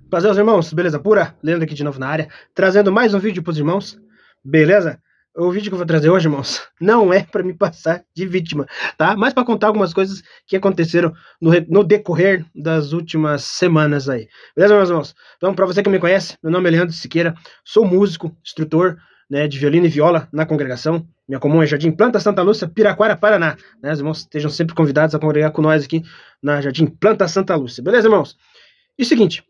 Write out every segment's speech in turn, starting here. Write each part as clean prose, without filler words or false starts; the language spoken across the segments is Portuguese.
Prazer, irmãos, beleza pura? Leandro aqui de novo na área, trazendo mais um vídeo para os irmãos, beleza? O vídeo que eu vou trazer hoje, irmãos, não é para me passar de vítima, tá? Mas para contar algumas coisas que aconteceram no decorrer das últimas semanas aí, beleza, meus irmãos? Então, para você que me conhece, meu nome é Leandro Siqueira, sou músico, instrutor, né, de violino e viola na congregação. Minha comum é Jardim Planta Santa Lúcia, Piraquara, Paraná, né? Os irmãos estejam sempre convidados a congregar com nós aqui na Jardim Planta Santa Lúcia, beleza, irmãos? E o seguinte,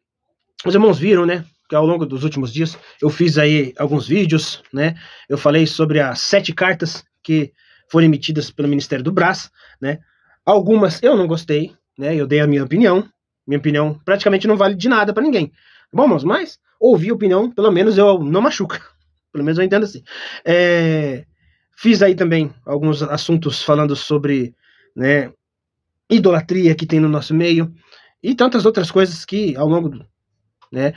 os irmãos viram, né, que ao longo dos últimos dias eu fiz aí alguns vídeos, né, eu falei sobre as 7 cartas que foram emitidas pelo Ministério do Brás, né, algumas eu não gostei, né, eu dei a minha opinião praticamente não vale de nada para ninguém, tá bom, irmãos? Mas ouvir a opinião, pelo menos eu não machuca, pelo menos eu entendo assim. Fiz aí também alguns assuntos falando sobre, né, idolatria que tem no nosso meio e tantas outras coisas que ao longo do, né,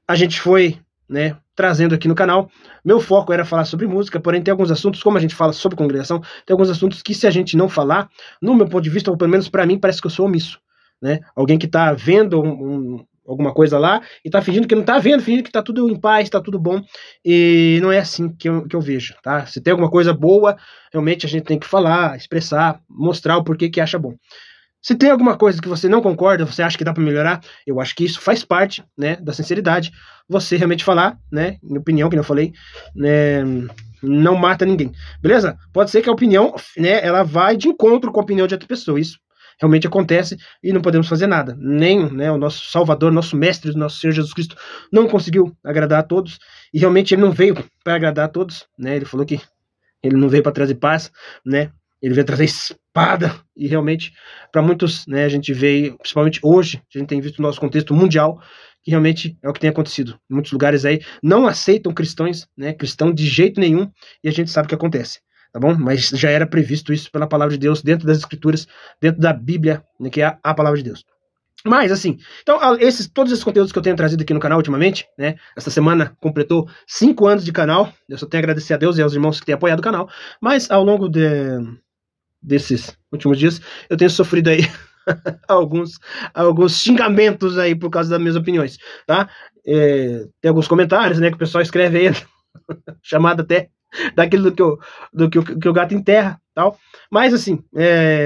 a gente foi, né, trazendo aqui no canal. Meu foco era falar sobre música, porém tem alguns assuntos, como a gente fala sobre congregação, tem alguns assuntos que se a gente não falar, no meu ponto de vista, ou pelo menos para mim, parece que eu sou omisso, né? Alguém que tá vendo alguma coisa lá e tá fingindo que não tá vendo, fingindo que tá tudo em paz, tá tudo bom, e não é assim que eu vejo, tá? Se tem alguma coisa boa, realmente a gente tem que falar, expressar, mostrar o porquê que acha bom. Se tem alguma coisa que você não concorda, você acha que dá para melhorar, eu acho que isso faz parte, né, da sinceridade. Você realmente falar, né, minha opinião, que eu falei, né, não mata ninguém, beleza? Pode ser que a opinião, né, ela vai de encontro com a opinião de outra pessoa, isso realmente acontece e não podemos fazer nada. Nem, né, o nosso Salvador, nosso Mestre, o nosso Senhor Jesus Cristo não conseguiu agradar a todos e realmente ele não veio para agradar a todos, né? Ele falou que ele não veio para trazer paz, né? Ele veio trazer espada, e realmente, para muitos, né, a gente vê, principalmente hoje, a gente tem visto no nosso contexto mundial, que realmente é o que tem acontecido. Em muitos lugares aí não aceitam cristãos, né, cristão de jeito nenhum, e a gente sabe o que acontece, tá bom? Mas já era previsto isso pela palavra de Deus, dentro das Escrituras, dentro da Bíblia, né, que é a palavra de Deus. Mas, assim, então, todos esses conteúdos que eu tenho trazido aqui no canal ultimamente, né, essa semana completou 5 anos de canal, eu só tenho a agradecer a Deus e aos irmãos que têm apoiado o canal, mas ao longo desses últimos dias, eu tenho sofrido aí alguns xingamentos aí por causa das minhas opiniões, tá? Tem alguns comentários, né, que o pessoal escreve aí, chamado até daquilo do que o gato enterra, tal, mas assim,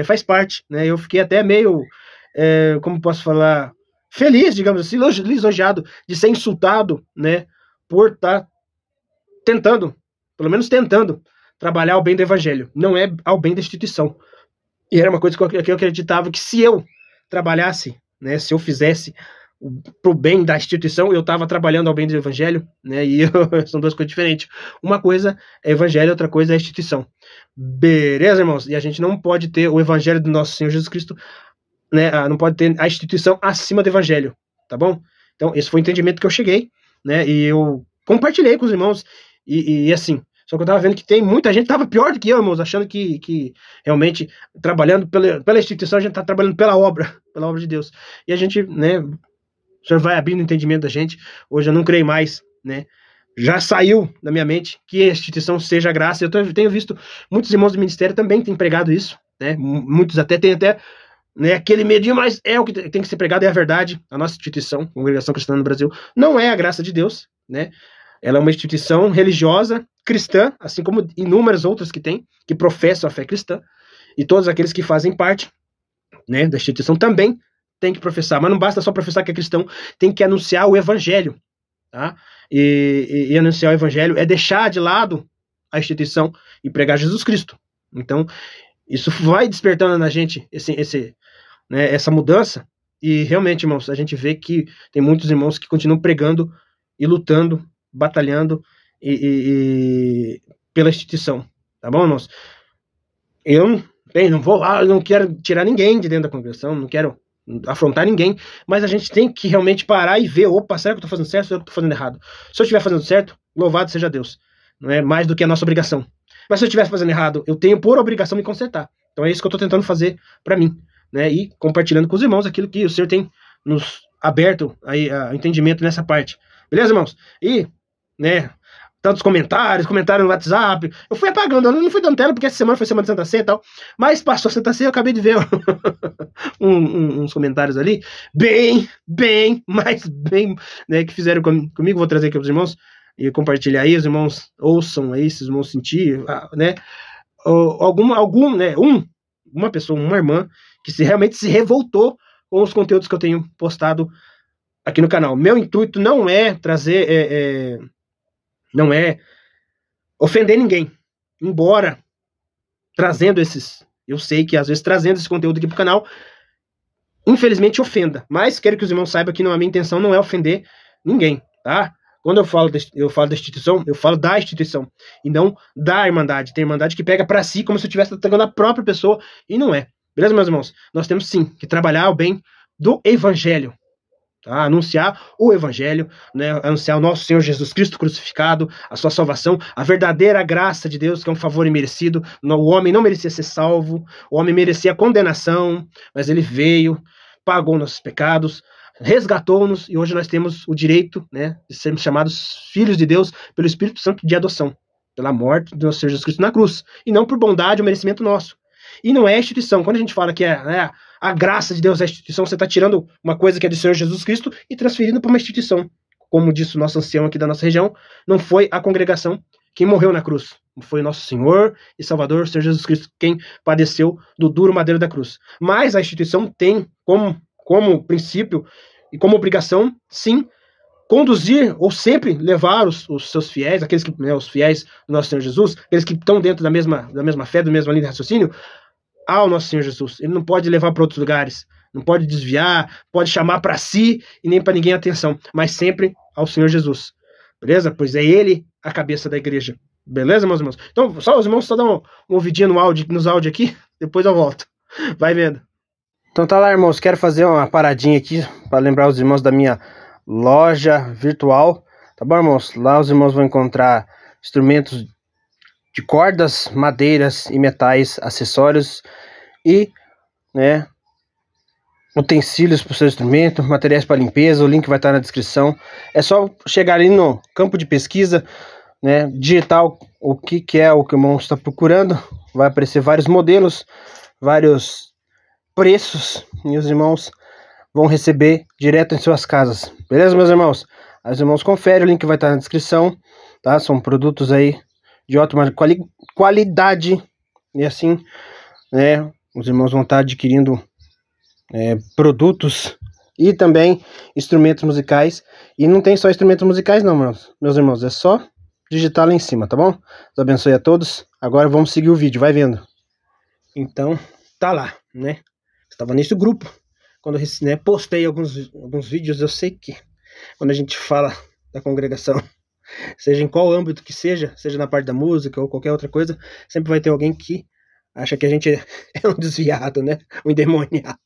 faz parte, né, eu fiquei até meio, como posso falar, feliz, digamos assim, lisonjeado de ser insultado, né, por estar tentando, pelo menos tentando, trabalhar ao bem do evangelho, não é ao bem da instituição. E era uma coisa que eu acreditava que se eu trabalhasse, né, se eu fizesse pro bem da instituição, eu estava trabalhando ao bem do evangelho, né, e são duas coisas diferentes. Uma coisa é evangelho, outra coisa é instituição. Beleza, irmãos? E a gente não pode ter o evangelho do nosso Senhor Jesus Cristo, né, não pode ter a instituição acima do evangelho, tá bom? Então, esse foi o entendimento que eu cheguei, né, e eu compartilhei com os irmãos, e assim, só que eu tava vendo que tem muita gente que tava pior do que eu, irmãos, achando que realmente, trabalhando pela instituição, a gente tá trabalhando pela obra de Deus. E a gente, né, o Senhor vai abrindo o entendimento da gente. Hoje eu não creio mais, né, já saiu da minha mente que a instituição seja a graça. Eu tenho visto muitos irmãos do ministério também têm pregado isso, né, muitos têm até, né, aquele medinho, mas é o que tem que ser pregado, é a verdade. A nossa instituição, Congregação Cristã no Brasil, não é a graça de Deus, né, ela é uma instituição religiosa, cristã, assim como inúmeras outras que tem, que professam a fé cristã, e todos aqueles que fazem parte, né, da instituição também tem que professar, mas não basta só professar que é cristão, tem que anunciar o evangelho, tá? E anunciar o evangelho é deixar de lado a instituição e pregar Jesus Cristo. Então, isso vai despertando na gente né, essa mudança, e realmente, irmãos, a gente vê que tem muitos irmãos que continuam pregando e lutando, batalhando pela instituição, tá bom, irmãos? Eu não quero tirar ninguém de dentro da congregação, não quero afrontar ninguém, mas a gente tem que realmente parar e ver, opa, será que eu tô fazendo certo ou eu tô fazendo errado? Se eu estiver fazendo certo, louvado seja Deus, não é mais do que a nossa obrigação. Mas se eu estiver fazendo errado, eu tenho por obrigação me consertar. Então é isso que eu tô tentando fazer para mim, né, e compartilhando com os irmãos aquilo que o Senhor tem nos aberto aí a entendimento nessa parte. Beleza, irmãos? E, né, tantos comentários no WhatsApp. Eu fui apagando, eu não fui dando tela, porque essa semana foi semana de Santa Ceia e tal. Mas passou a Santa Ceia, eu acabei de ver uns comentários ali, mas bem, né, que fizeram comigo. Vou trazer aqui para os irmãos e compartilhar aí, os irmãos ouçam aí, se os irmãos sentir, né, uma pessoa, uma irmã, que realmente se revoltou com os conteúdos que eu tenho postado aqui no canal. Meu intuito não é trazer, não é ofender ninguém, embora trazendo eu sei que às vezes trazendo esse conteúdo aqui pro canal, infelizmente ofenda, mas quero que os irmãos saibam que a minha intenção não é ofender ninguém, tá? Quando eu falo da instituição, eu falo da instituição, e não da irmandade. Tem irmandade que pega para si como se eu estivesse atacando a própria pessoa, e não é. Beleza, meus irmãos? Nós temos sim que trabalhar o bem do evangelho, tá? Anunciar o evangelho, né? Anunciar o nosso Senhor Jesus Cristo crucificado, a sua salvação, a verdadeira graça de Deus, que é um favor imerecido. O homem não merecia ser salvo, o homem merecia condenação, mas ele veio, pagou nossos pecados, resgatou-nos, e hoje nós temos o direito, né, de sermos chamados filhos de Deus pelo Espírito Santo de adoção, pela morte do nosso Senhor Jesus Cristo na cruz, e não por bondade ou merecimento nosso. E não é a instituição. Quando a gente fala que a graça de Deus é a instituição, você está tirando uma coisa que é do Senhor Jesus Cristo e transferindo para uma instituição. Como disse o nosso ancião aqui da nossa região, não foi a congregação quem morreu na cruz, foi o nosso Senhor e Salvador, o Senhor Jesus Cristo, quem padeceu do duro madeiro da cruz. Mas a instituição tem como princípio e como obrigação, sim, conduzir ou sempre levar os seus fiéis, aqueles que, né, os fiéis do nosso Senhor Jesus, aqueles que estão dentro da mesma fé, do mesmo linha de raciocínio, ao nosso Senhor Jesus. Ele não pode levar para outros lugares, não pode desviar, pode chamar para si e nem para ninguém atenção, mas sempre ao Senhor Jesus. Beleza? Pois é ele a cabeça da igreja. Beleza, meus irmãos? Então, só os irmãos só dão um ouvidinho nos áudios aqui, depois eu volto. Vai vendo. Então tá lá, irmãos, quero fazer uma paradinha aqui para lembrar os irmãos da minha loja virtual. Tá bom, irmãos? Lá os irmãos vão encontrar instrumentos de cordas, madeiras e metais, acessórios e, né, utensílios para o seu instrumento, materiais para limpeza. O link vai estar na descrição. É só chegar ali no campo de pesquisa, né, digitar o que é o que o irmão está procurando. Vai aparecer vários modelos, vários preços, e os irmãos vão receber direto em suas casas. Beleza, meus irmãos? Os irmãos conferem, o link vai estar na descrição, tá? São produtos aí de ótima qualidade, e assim, né, os irmãos vão estar adquirindo produtos e também instrumentos musicais. E não tem só instrumentos musicais não, meus irmãos, é só digitar lá em cima, tá bom? Deus abençoe a todos. Agora vamos seguir o vídeo, vai vendo. Então, tá lá, né? Estava nesse grupo, quando eu, né, postei alguns vídeos. Eu sei que quando a gente fala da congregação, seja em qual âmbito que seja na parte da música ou qualquer outra coisa, sempre vai ter alguém que acha que a gente é um desviado, né? Um endemoniado,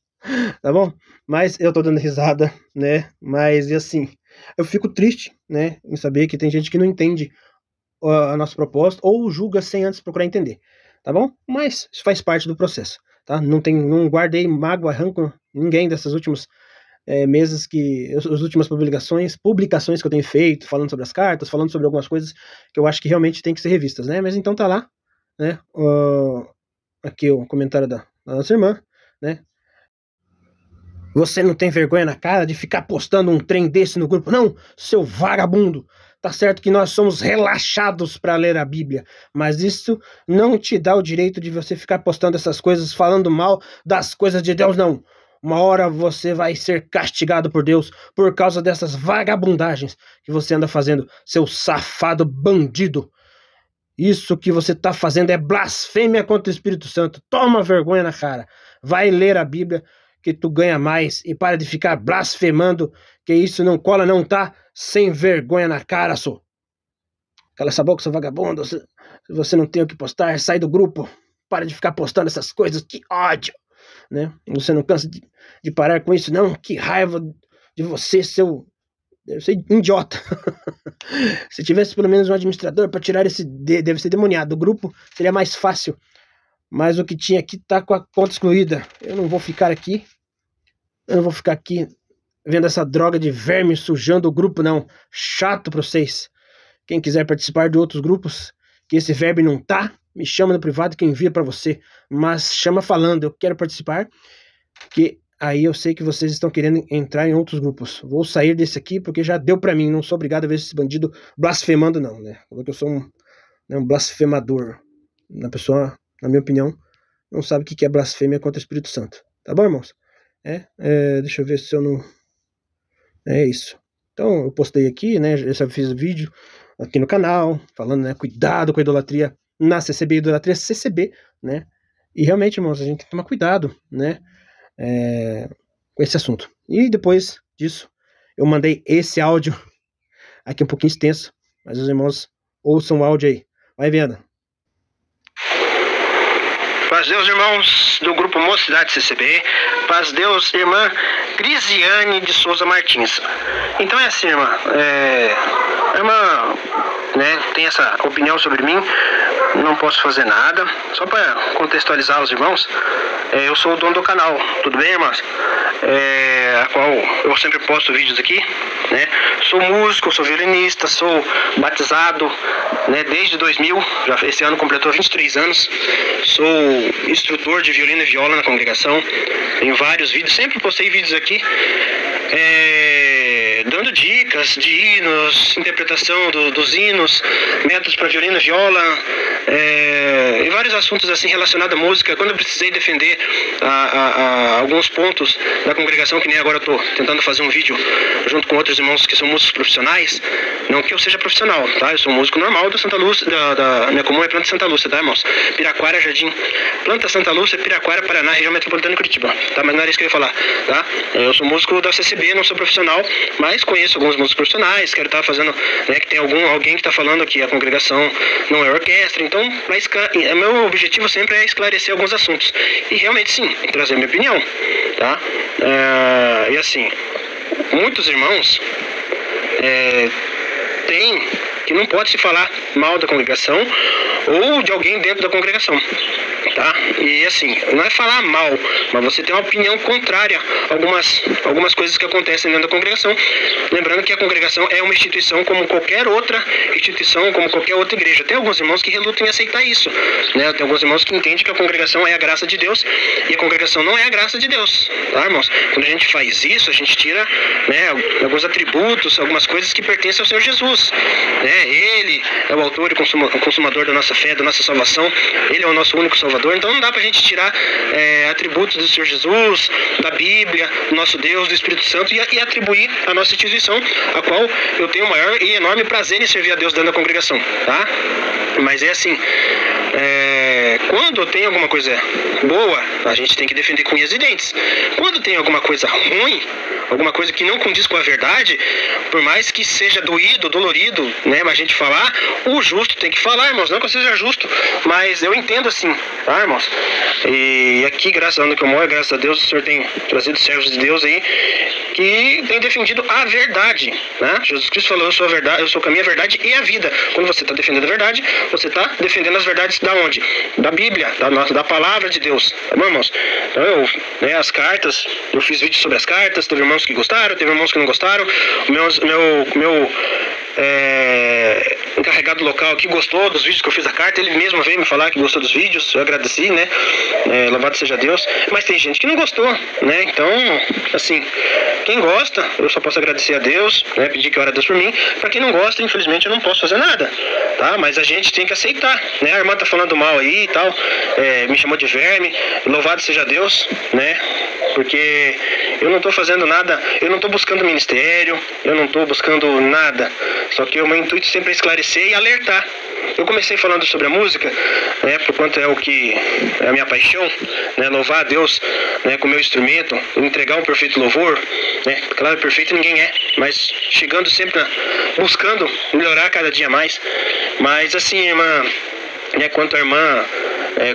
tá bom? Mas eu tô dando risada, né? Mas, e assim, eu fico triste, né, em saber que tem gente que não entende a nossa proposta ou julga sem antes procurar entender, tá bom? Mas isso faz parte do processo, tá? Não guardei mágoa, rancor ninguém dessas últimos meses, as últimas publicações que eu tenho feito, falando sobre as cartas, falando sobre algumas coisas que eu acho que realmente tem que ser revistas, né? Mas então tá lá, né? Aqui o comentário da nossa irmã, né? Você não tem vergonha na cara de ficar postando um trem desse no grupo? Não, seu vagabundo. Tá certo que nós somos relaxados para ler a Bíblia, mas isso não te dá o direito de você ficar postando essas coisas, falando mal das coisas de Deus, não. Uma hora você vai ser castigado por Deus por causa dessas vagabundagens que você anda fazendo, seu safado bandido. Isso que você tá fazendo é blasfêmia contra o Espírito Santo. Toma vergonha na cara. Vai ler a Bíblia que tu ganha mais e para de ficar blasfemando, que isso não cola não, tá? Sem vergonha na cara, só. Cala essa boca, seu vagabundo. Se você não tem o que postar, sai do grupo. Para de ficar postando essas coisas, que ódio, né? Você não cansa de parar com isso, não? Que raiva de você, seu idiota. Se tivesse pelo menos um administrador para tirar deve ser demoniado do grupo, seria mais fácil. Mas o que tinha aqui tá com a conta excluída. Eu não vou ficar aqui vendo essa droga de verme sujando o grupo, não. Chato pra vocês. Quem quiser participar de outros grupos, que esse verbo não tá, me chama no privado que eu envio para você. Mas chama falando, eu quero participar, que aí eu sei que vocês estão querendo entrar em outros grupos. Vou sair desse aqui porque já deu para mim, não sou obrigado a ver esse bandido blasfemando não, né? Porque eu sou um blasfemador. A pessoa, na minha opinião, não sabe o que é blasfêmia contra o Espírito Santo. Tá bom, irmãos? Deixa eu ver se eu não... É isso. Então, eu postei aqui, né? Eu fiz vídeo aqui no canal, falando, né? Cuidado com a idolatria na CCB, idolatria CCB, né? E realmente, irmãos, a gente tem que tomar cuidado, né? Com esse assunto. E depois disso, eu mandei esse áudio aqui um pouquinho extenso, mas os irmãos ouçam o áudio aí. Vai vendo. Paz Deus, irmãos do grupo Mocidade CCB. Paz Deus, irmã Grisiane de Souza Martins. Então é assim, irmã. A irmã, né, tem essa opinião sobre mim. Não posso fazer nada. Só para contextualizar os irmãos, eu sou o dono do canal. Tudo bem, irmãos? A qual eu sempre posto vídeos aqui, né? Sou músico, sou violinista, sou batizado, né, desde 2000, esse ano completou 23 anos. Sou instrutor de violino e viola na congregação. Em vários vídeos, sempre postei vídeos aqui dando dicas de hinos, interpretação dos hinos, métodos para violino e viola, e vários assuntos assim relacionados à música. Quando eu precisei defender alguns pontos da congregação, que nem agora eu estou tentando fazer um vídeo junto com outros irmãos que são músicos profissionais, não que eu seja profissional, tá? Eu sou músico normal da Santa Lúcia, da minha comum é Planta Santa Lúcia, tá, irmãos? Piraquara, Jardim, Planta Santa Lúcia, Piraquara, Paraná, região metropolitana de Curitiba, tá? Mas não era isso que eu ia falar, tá? Eu sou músico da CCB, não sou profissional, mas conheço alguns músicos profissionais, quero estar fazendo, né, que tem alguém que está falando que a congregação não é orquestra, então, mas meu objetivo sempre é esclarecer alguns assuntos, e realmente sim, trazer minha opinião, tá? E assim, muitos irmãos têm que não pode se falar mal da congregação ou de alguém dentro da congregação, tá? E assim, não é falar mal, mas você tem uma opinião contrária a algumas coisas que acontecem dentro da congregação. Lembrando que a congregação é uma instituição como qualquer outra instituição, como qualquer outra igreja. Tem alguns irmãos que relutam em aceitar isso, né? Tem alguns irmãos que entendem que a congregação é a graça de Deus e a congregação não é a graça de Deus, tá, irmãos? Quando a gente faz isso, a gente tira, né, alguns atributos, algumas coisas que pertencem ao Senhor Jesus, né? Ele é o autor e consumador da nossa fé, da nossa salvação. Ele é o nosso único salvador. Então não dá pra gente tirar atributos do Senhor Jesus, da Bíblia, do nosso Deus, do Espírito Santo e atribuir a nossa instituição, a qual eu tenho o maior e enorme prazer em servir a Deus dentro da congregação, tá? Mas é assim, quando tem alguma coisa boa, a gente tem que defender com unhas e dentes. Quando tem alguma coisa ruim, alguma coisa que não condiz com a verdade, por mais que seja doído, dolorido, né, mas a gente falar, o justo tem que falar, irmãos. Não que eu seja justo, mas eu entendo assim, tá, irmãos? E aqui, graças a Deus que eu moro, graças a Deus, o Senhor tem trazido servos de Deus aí que tem defendido a verdade, né? Jesus Cristo falou: eu sou a verdade, eu sou o caminho, a verdade e a vida. Quando você está defendendo a verdade, você está defendendo as verdades da onde? Da Bíblia, da palavra de Deus, tá bom, irmãos? Então as cartas, eu fiz vídeos sobre as cartas, teve irmãos que gostaram, teve irmãos que não gostaram. Meu encarregado local aqui gostou dos vídeos que eu fiz a carta, ele mesmo veio me falar que gostou dos vídeos, eu agradeci, né? Louvado seja Deus. Mas tem gente que não gostou, né? Então, assim, quem gosta, eu só posso agradecer a Deus, né? Pedir que ore a Deus por mim. Pra quem não gosta, infelizmente eu não posso fazer nada, tá? Mas a gente tem que aceitar, né? A irmã tá falando mal aí e tal, me chamou de verme, louvado seja Deus, né? Porque eu não tô fazendo nada, eu não tô buscando ministério, eu não tô buscando nada. Só que o meu intuito sempre é esclarecer e alertar. Eu comecei falando sobre a música, né, por quanto é o que é a minha paixão, né, louvar a Deus, né, com o meu instrumento, entregar um perfeito louvor, né, claro, perfeito ninguém é, mas chegando sempre buscando melhorar cada dia mais. Mas assim, irmã, né, quanto a irmã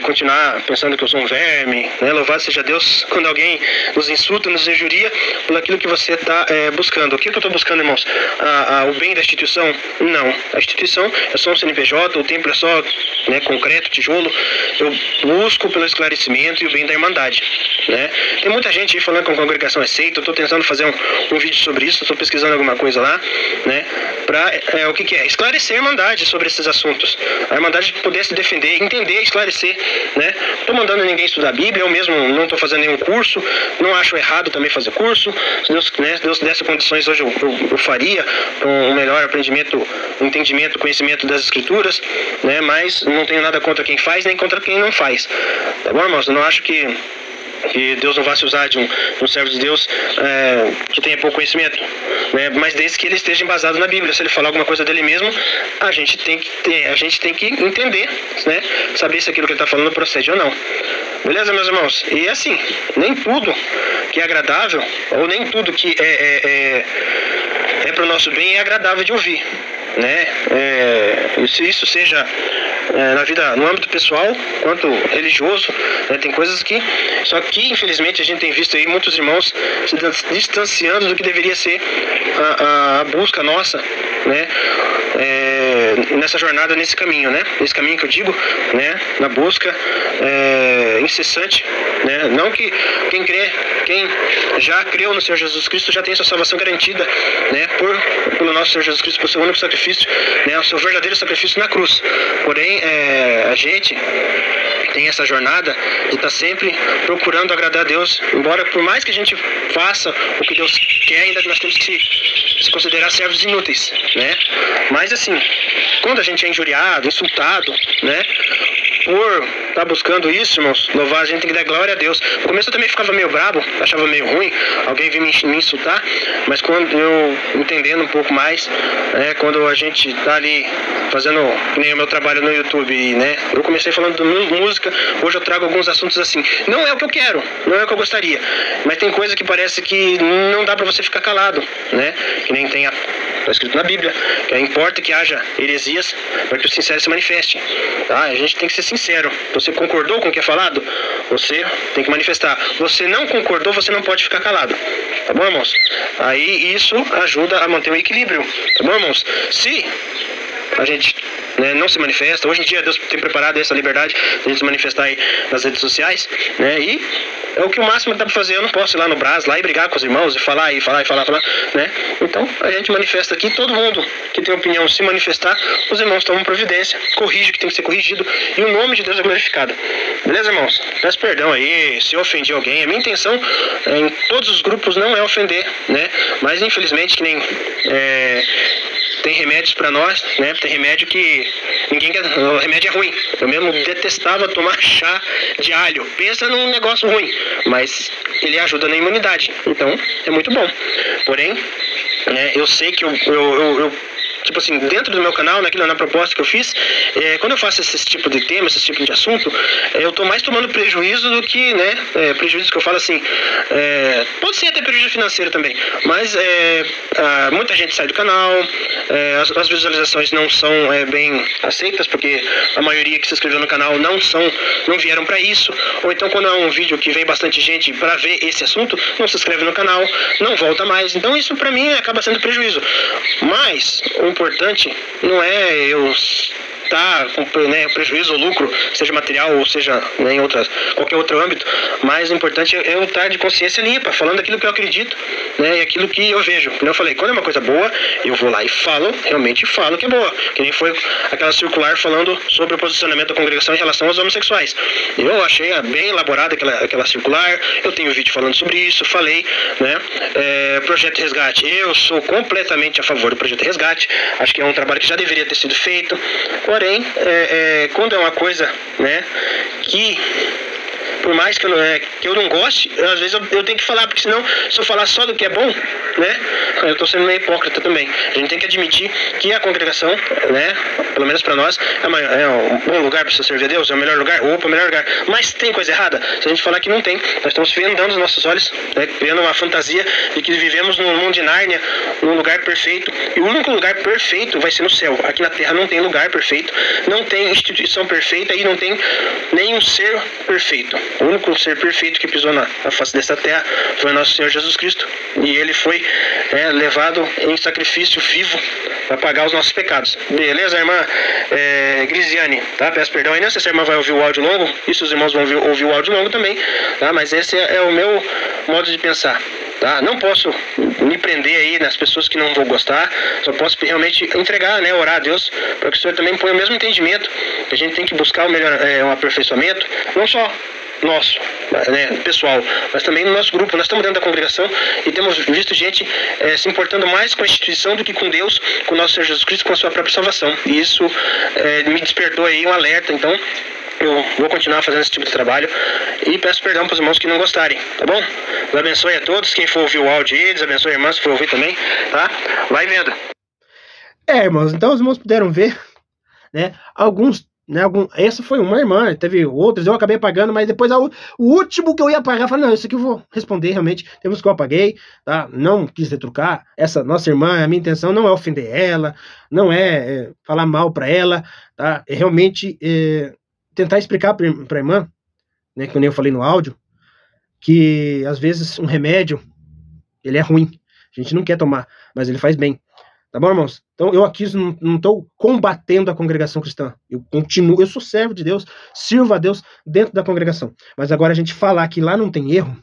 continuar pensando que eu sou um verme, né? Louvado seja Deus quando alguém nos insulta, nos injuria por aquilo que você está buscando. O que eu estou buscando, irmãos? O bem da instituição? Não. A instituição é só um CNPJ, o templo é só, né, concreto, tijolo. Eu busco pelo esclarecimento e o bem da irmandade, né? Tem muita gente aí falando que a congregação é seita. Eu estou tentando fazer um vídeo sobre isso, estou pesquisando alguma coisa lá, né? Para o que é? Esclarecer a irmandade sobre esses assuntos. A irmandade poder se defender, entender, esclarecer, né? Estou mandando ninguém estudar a Bíblia, eu mesmo não estou fazendo nenhum curso, não acho errado também fazer curso. Se Deus, né, Deus desse condições, hoje eu faria um melhor aprendimento, entendimento, conhecimento das Escrituras, né? Mas não tenho nada contra quem faz, nem contra quem não faz. Tá bom, irmãos? Eu não acho que Deus não vá se usar de um servo de Deus que tenha pouco conhecimento, né? Mas desde que ele esteja embasado na Bíblia. Se ele falar alguma coisa dele mesmo, a gente tem que entender, né? Saber se aquilo que ele está falando procede ou não. Beleza, meus irmãos? E assim, nem tudo que é agradável, ou nem tudo que é para o nosso bem é agradável de ouvir, né? Se isso seja na vida, no âmbito pessoal quanto religioso, né? Tem coisas que, só que infelizmente a gente tem visto aí muitos irmãos se distanciando do que deveria ser a busca nossa, né? Nessa jornada, nesse caminho, né? Nesse caminho que eu digo, né? Na busca incessante, né? Não que quem já creu no Senhor Jesus Cristo já tem sua salvação garantida, né? Pelo nosso Senhor Jesus Cristo, por seu único sacrifício, né? O seu verdadeiro sacrifício na cruz. Porém, a gente tem essa jornada de estar sempre procurando agradar a Deus, embora por mais que a gente faça o que Deus quer, ainda nós temos que se considerar servos inúteis, né? Mas assim, quando a gente é injuriado, insultado, né, por estar buscando isso, irmãos, louvar, a gente tem que dar glória a Deus. No começo eu também ficava meio brabo, achava meio ruim alguém vir me insultar, mas quando eu entendendo um pouco mais, quando a gente tá ali fazendo, que nem o meu trabalho no YouTube, né, eu comecei falando de música, hoje eu trago alguns assuntos assim, não é o que eu quero, não é o que eu gostaria, mas tem coisa que parece que não dá pra você ficar calado, né, que nem tá escrito na Bíblia, que importa que haja heresias para que o sincero se manifeste, tá? A gente tem que ser sincero. Você concordou com o que é falado? Você tem que manifestar. Você não concordou, você não pode ficar calado, tá bom, irmãos? Aí isso ajuda a manter o equilíbrio, tá bom, irmãos? Se a gente, né, não se manifesta, hoje em dia Deus tem preparado essa liberdade de a gente se manifestar aí nas redes sociais, né, e é o que o máximo que dá pra fazer. Eu não posso ir lá no Brás, lá e brigar com os irmãos e falar, né? Então a gente manifesta aqui, todo mundo que tem opinião se manifestar, os irmãos tomam providência, corrige o que tem que ser corrigido e o nome de Deus é glorificado. Beleza, irmãos? Peço perdão aí se eu ofendi alguém. A minha intenção em todos os grupos não é ofender, né? Mas infelizmente que nem tem remédios pra nós, né? Tem remédio que ninguém quer, o remédio é ruim. Eu mesmo detestava tomar chá de alho. Pensa num negócio ruim, mas ele ajuda na imunidade, então é muito bom. Porém, né, eu sei que eu tipo assim, dentro do meu canal, na proposta que eu fiz, quando eu faço esse tipo de tema, esse tipo de assunto, eu tô mais tomando prejuízo do que, né, prejuízo que eu falo assim, pode ser até prejuízo financeiro também, mas muita gente sai do canal, as visualizações não são bem aceitas, porque a maioria que se inscreveu no canal não vieram para isso, ou então quando é um vídeo que vem bastante gente para ver esse assunto, não se inscreve no canal, não volta mais, então isso para mim acaba sendo prejuízo. Mas o importante não é eu estar com, né, prejuízo ou lucro, seja material ou seja, né, em qualquer outro âmbito, mas o importante é eu estar de consciência limpa, falando aquilo que eu acredito, né, e aquilo que eu vejo. Como eu falei, quando é uma coisa boa, eu vou lá e realmente falo que é boa, que nem foi aquela circular falando sobre o posicionamento da congregação em relação aos homossexuais. Eu achei bem elaborada aquela circular, eu tenho vídeo falando sobre isso, falei, né, Projeto Resgate, eu sou completamente a favor do Projeto Resgate, acho que é um trabalho que já deveria ter sido feito, porém, quando é uma coisa, né, que por mais que eu não goste, às vezes eu tenho que falar, porque senão, se eu falar só do que é bom, né, eu estou sendo meio hipócrita também. A gente tem que admitir que a congregação, né, pelo menos para nós, é um bom lugar para você servir a Deus, é o melhor lugar, ou o melhor lugar. Mas tem coisa errada? Se a gente falar que não tem, nós estamos vendando os nossos olhos, né, criando uma fantasia de que vivemos num mundo de Nárnia, num lugar perfeito. E o único lugar perfeito vai ser no céu. Aqui na terra não tem lugar perfeito, não tem instituição perfeita e não tem nenhum ser perfeito. O único ser perfeito que pisou na face dessa terra foi o nosso Senhor Jesus Cristo. E ele foi levado em sacrifício vivo para pagar os nossos pecados. Beleza, irmã Grisiane? Tá? Peço perdão aí, não sei se a irmã vai ouvir o áudio longo, e se os irmãos vão ouvir o áudio longo também, tá? Mas esse é o meu modo de pensar. Tá? Não posso me prender aí nas pessoas que não vou gostar, só posso realmente entregar, né, orar a Deus, para que o Senhor também ponha o mesmo entendimento, que a gente tem que buscar um aperfeiçoamento, não só nosso, né, pessoal, mas também no nosso grupo. Nós estamos dentro da congregação e temos visto gente se importando mais com a instituição do que com Deus, com o nosso Senhor Jesus Cristo, com a sua própria salvação. E isso me despertou aí um alerta. Então eu vou continuar fazendo esse tipo de trabalho e peço perdão para os irmãos que não gostarem, tá bom? Deus abençoe a todos, quem for ouvir o áudio aí, Deus abençoe a irmã se for ouvir também, tá? Vai vendo. Irmãos, então os irmãos puderam ver, né, essa foi uma irmã, teve outras, eu acabei apagando, mas depois o último que eu ia apagar, eu falei, não, isso aqui eu vou responder realmente, temos que eu apaguei, tá? Não quis retrucar, essa nossa irmã, a minha intenção não é ofender ela, não é falar mal para ela, tá? É realmente tentar explicar para a irmã, né, que eu falei no áudio, que às vezes um remédio, ele é ruim, a gente não quer tomar, mas ele faz bem. Tá bom, irmãos? Então eu aqui não estou combatendo a congregação cristã. Eu continuo, eu sou servo de Deus, sirvo a Deus dentro da congregação. Mas agora a gente falar que lá não tem erro,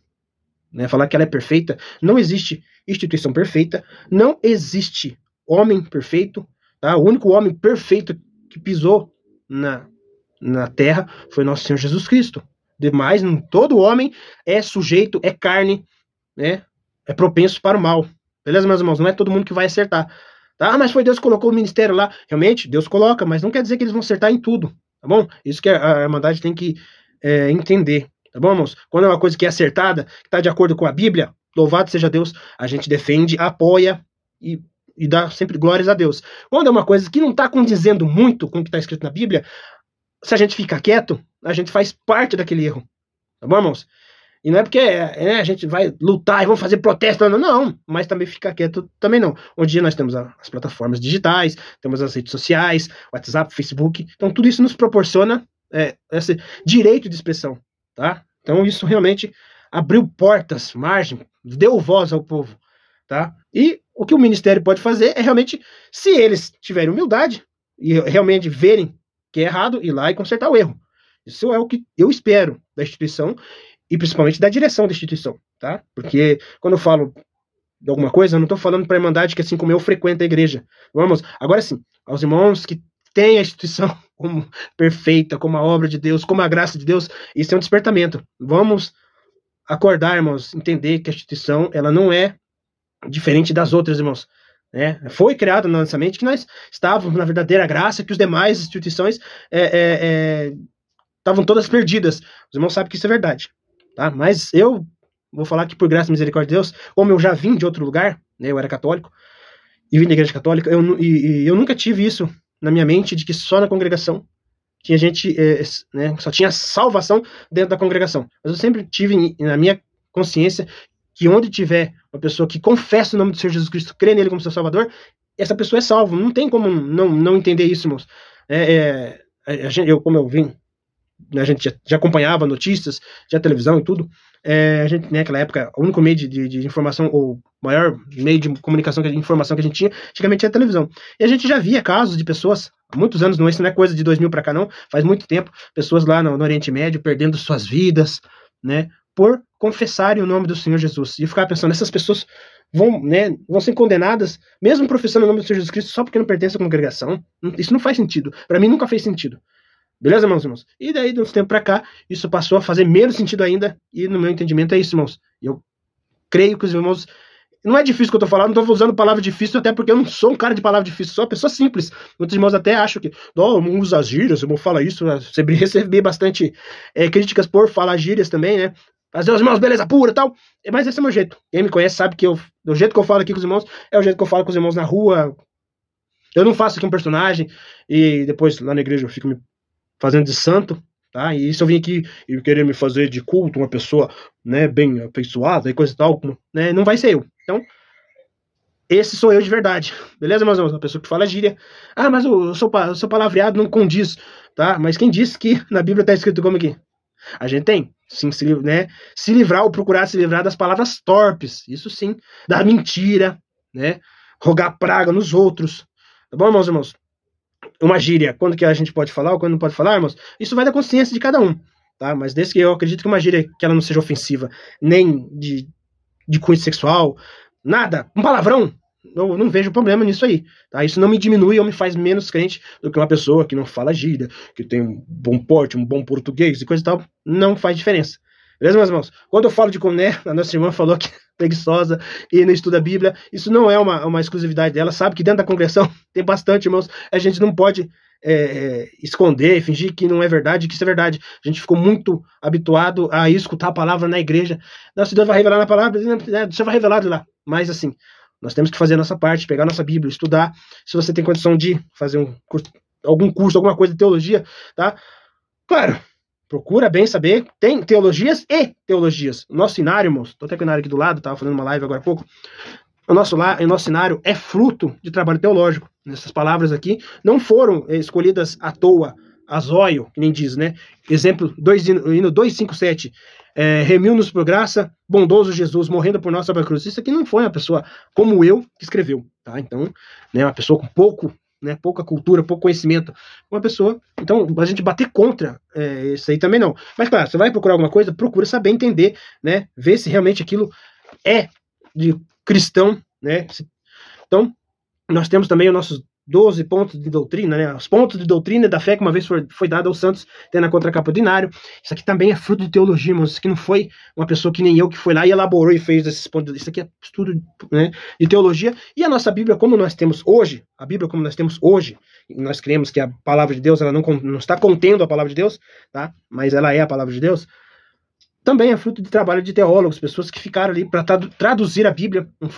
né, falar que ela é perfeita, não existe instituição perfeita, não existe homem perfeito, tá? O único homem perfeito que pisou na terra foi nosso Senhor Jesus Cristo. Demais, todo homem é sujeito, é carne, né? É propenso para o mal. Beleza, meus irmãos? Não é todo mundo que vai acertar. Tá? Mas foi Deus que colocou o ministério lá. Realmente, Deus coloca, mas não quer dizer que eles vão acertar em tudo. Tá bom? Isso que a Irmandade tem que entender. Tá bom, irmãos? Quando é uma coisa que é acertada, que está de acordo com a Bíblia, louvado seja Deus, a gente defende, apoia e dá sempre glórias a Deus. Quando é uma coisa que não está condizendo muito com o que está escrito na Bíblia, se a gente ficar quieto, a gente faz parte daquele erro. Tá bom, irmãos? E não é porque a gente vai lutar e vamos fazer protesto, não, mas também ficar quieto também não. Hoje nós temos as plataformas digitais, temos as redes sociais, WhatsApp, Facebook, então tudo isso nos proporciona esse direito de expressão, tá? Então isso realmente abriu portas, margem, deu voz ao povo, tá? E o que o ministério pode fazer é realmente, se eles tiverem humildade e realmente verem que é errado, ir lá e consertar o erro. Isso é o que eu espero da instituição e principalmente da direção da instituição, tá? Porque quando eu falo de alguma coisa, eu não estou falando para a Irmandade que assim como eu frequento a igreja. Vamos, agora sim, aos irmãos que têm a instituição como perfeita, como a obra de Deus, como a graça de Deus, isso é um despertamento. Vamos acordar, irmãos, entender que a instituição, ela não é diferente das outras, irmãos. Né? Foi criado na nossa mente que nós estávamos na verdadeira graça, que os demais instituições estavam todas perdidas. Os irmãos sabem que isso é verdade. Tá? Mas eu vou falar que por graça e misericórdia de Deus, como eu já vim de outro lugar, né, eu era católico, e vim da igreja católica, eu nunca tive isso na minha mente, de que só na congregação tinha gente, né, só tinha salvação dentro da congregação. Mas eu sempre tive na minha consciência que onde tiver uma pessoa que confessa o nome do Senhor Jesus Cristo, crê nele como seu Salvador, essa pessoa é salva. Não tem como não entender isso, irmãos. Como eu vim, a gente já acompanhava notícias, já televisão e tudo. A gente, naquela época, o único meio de informação, ou maior meio de comunicação, de informação que a gente tinha, antigamente era a televisão. E a gente já via casos de pessoas, há muitos anos, isso não é coisa de 2000 para cá não, faz muito tempo, pessoas lá no Oriente Médio perdendo suas vidas, né, por confessarem o nome do Senhor Jesus. E eu ficava pensando, essas pessoas vão ser condenadas, mesmo professando o nome do Senhor Jesus Cristo, só porque não pertencem à congregação. Isso não faz sentido. Para mim nunca fez sentido. Beleza, irmãos? E daí, de uns tempos pra cá, isso passou a fazer menos sentido ainda, e no meu entendimento é isso, irmãos. Eu creio que os irmãos Não é difícil que eu tô falando, não tô usando palavra difícil, até porque eu não sou um cara de palavra difícil, sou uma pessoa simples. Muitos irmãos até acham que, não usa gírias, eu vou falar isso. Você recebi bastante críticas por falar gírias também, né? Fazer os irmãos, beleza pura e tal. Mas esse é o meu jeito. Quem me conhece sabe que do jeito que eu falo aqui com os irmãos, é o jeito que eu falo com os irmãos na rua. Eu não faço aqui um personagem e depois lá na igreja eu fico me fazendo de santo, tá? E se eu vim aqui e querer me fazer de culto, uma pessoa, né, bem afeiçoada e coisa e tal, né, não vai ser eu. Então, esse sou eu de verdade, beleza, meus irmãos? Uma pessoa que fala gíria. Ah, mas eu sou palavreado, não condiz, tá? Mas quem disse que na Bíblia tá escrito como aqui? A gente tem, sim, se livrar ou procurar se livrar das palavras torpes, isso sim, da mentira, né? Rogar praga nos outros, tá bom, meus irmãos? Uma gíria, quando que a gente pode falar ou quando não pode falar, irmãos? Isso vai da consciência de cada um, tá? Mas desde que eu acredito que uma gíria que ela não seja ofensiva, nem de cunho sexual, nada, um palavrão, eu não vejo problema nisso aí, tá? Isso não me diminui ou me faz menos crente do que uma pessoa que não fala gíria, que tem um bom porte, um bom português e coisa e tal, não faz diferença. Beleza, meus irmãos? Quando eu falo de né, a nossa irmã falou que é preguiçosa e não estuda a Bíblia, isso não é uma exclusividade dela, sabe que dentro da congregação tem bastante, irmãos, a gente não pode esconder, fingir que não é verdade, que isso é verdade. A gente ficou muito habituado a escutar a palavra na igreja. Nossa, Deus vai revelar na palavra, você vai revelar de lá. Mas assim, nós temos que fazer a nossa parte, pegar a nossa Bíblia, estudar. Se você tem condição de fazer algum curso, alguma coisa de teologia, tá? Claro, procura bem saber. Tem teologias e teologias. O nosso cenário, irmãos, tô até com o cenário aqui do lado, tava fazendo uma live agora há pouco. O nosso cenário é fruto de trabalho teológico. Essas palavras aqui não foram escolhidas à toa, a zóio, que nem diz, né? Exemplo, hino 257. Remiu-nos por graça, bondoso Jesus, morrendo por nós sobre a cruz. Isso aqui não foi uma pessoa como eu que escreveu, tá? Então, né, uma pessoa com pouca cultura, pouco conhecimento, uma pessoa, então a gente bater contra isso aí também não. Mas claro, você vai procurar alguma coisa, procura saber entender, né? Ver se realmente aquilo é de cristão, né? Então, nós temos também os nossos 12 pontos de doutrina, né? Os pontos de doutrina da fé que uma vez foi dado aos santos, tem na contracapa do Inário. Isso aqui também é fruto de teologia, irmãos. Isso aqui não foi uma pessoa que nem eu que foi lá e elaborou e fez esses pontos. Isso aqui é estudo, né, de teologia. E a nossa Bíblia, como nós temos hoje, e nós cremos que a palavra de Deus, ela não está contendo a palavra de Deus, tá? Mas ela é a palavra de Deus. Também é fruto de trabalho de teólogos, pessoas que ficaram ali para traduzir a Bíblia. Não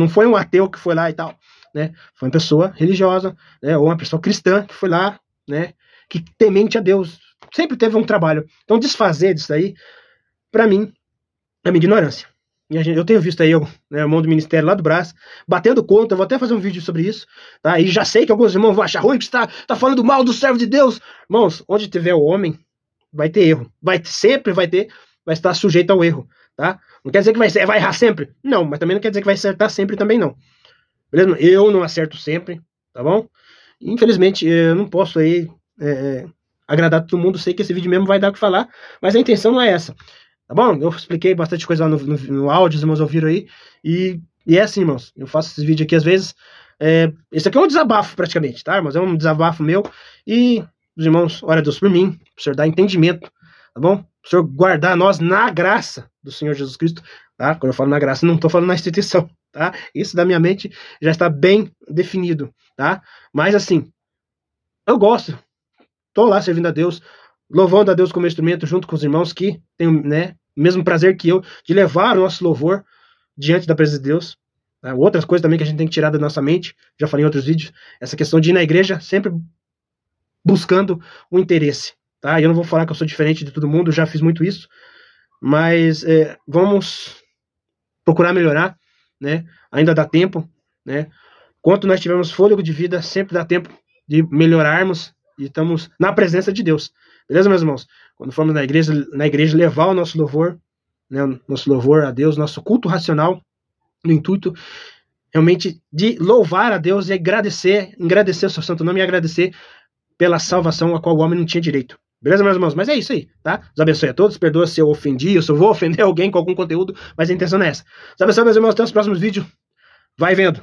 foi um ateu que foi lá e tal, né? Foi uma pessoa religiosa, né? Ou uma pessoa cristã que foi lá, né? Que temente a Deus. Sempre teve um trabalho. Então, desfazer disso aí, para mim, é minha ignorância. E eu tenho visto aí, né, o irmão do ministério lá do Brás, batendo conta, eu vou até fazer um vídeo sobre isso, tá? E já sei que alguns irmãos vão achar ruim, que você tá falando mal do servo de Deus. Irmãos, onde tiver o homem, vai ter erro. Sempre vai estar sujeito ao erro, tá? Não quer dizer que vai errar sempre? Não, mas também não quer dizer que vai acertar sempre também não. Beleza? Eu não acerto sempre, tá bom? Infelizmente, eu não posso aí agradar todo mundo, sei que esse vídeo mesmo vai dar o que falar, mas a intenção não é essa, tá bom? Eu expliquei bastante coisa lá no áudio, os irmãos ouviram aí, e é assim, irmãos, eu faço esse vídeo aqui às vezes, esse aqui é um desabafo praticamente, tá, irmãos? É um desabafo meu, e os irmãos, ora a Deus por mim, pro Senhor dar entendimento, tá bom? O Senhor guardar nós na graça do Senhor Jesus Cristo, tá? Quando eu falo na graça, não estou falando na instituição, tá? Isso da minha mente já está bem definido, tá? Mas assim, eu gosto, estou lá servindo a Deus, louvando a Deus como instrumento junto com os irmãos que têm, né, o mesmo prazer que eu de levar o nosso louvor diante da presença de Deus. Tá? Outras coisas também que a gente tem que tirar da nossa mente, já falei em outros vídeos, essa questão de ir na igreja sempre buscando o interesse. Tá? Eu não vou falar que eu sou diferente de todo mundo, já fiz muito isso, mas vamos procurar melhorar, né? Ainda dá tempo, né? Enquanto nós tivermos fôlego de vida, sempre dá tempo de melhorarmos e estamos na presença de Deus. Beleza, meus irmãos? Quando formos na igreja levar o nosso louvor, né? O nosso louvor a Deus, nosso culto racional, no intuito realmente de louvar a Deus e agradecer o seu santo nome e agradecer pela salvação a qual o homem não tinha direito. Beleza, meus irmãos? Mas é isso aí, tá? Deus abençoe a todos. Perdoa se eu ofendi ou se eu vou ofender alguém com algum conteúdo, mas a intenção não é essa. Deus abençoe, meus irmãos. Até os próximos vídeos. Vai vendo.